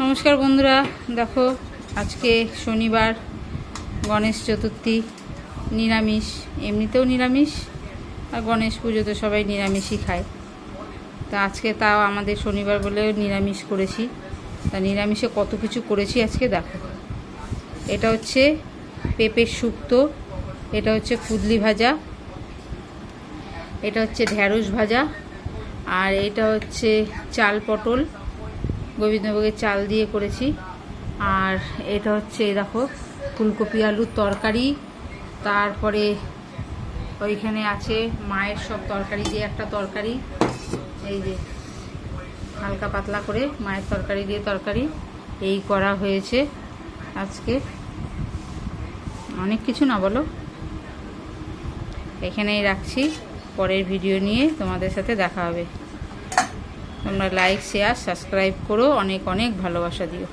নমস্কার বন্ধুরা, দেখো আজকে শনিবার, গণেশ চতুর্থী, নিরামিষ। এমনিতেও নিরামিষ, আর গণেশ পুজোতে সবাই নিরামিষই খায়। তা আজকে তাও আমাদের শনিবার বলে নিরামিষ করেছি। তা নিরামিষে কত কিছু করেছি আজকে দেখো। এটা হচ্ছে পেঁপের শুক্তো, এটা হচ্ছে কুদলি ভাজা, এটা হচ্ছে ঢ্যাঁড়স ভাজা, আর এটা হচ্ছে চাল পটল, গোবিন্দভোগের চাল দিয়ে করেছি। আর এটা হচ্ছে দেখো ফুলকপি আলুর তরকারি। তারপরে ওইখানে আছে মায়ের সব তরকারি দিয়ে একটা তরকারি, এই যে হালকা পাতলা করে মায়ের তরকারি দিয়ে তরকারি এই করা হয়েছে আজকে। অনেক কিছু না বলো, এখানেই রাখছি, পরের ভিডিও নিয়ে তোমাদের সাথে দেখা হবে। তোমরা লাইক, শেয়ার, সাবস্ক্রাইব করো, অনেক অনেক ভালোবাসা দিও।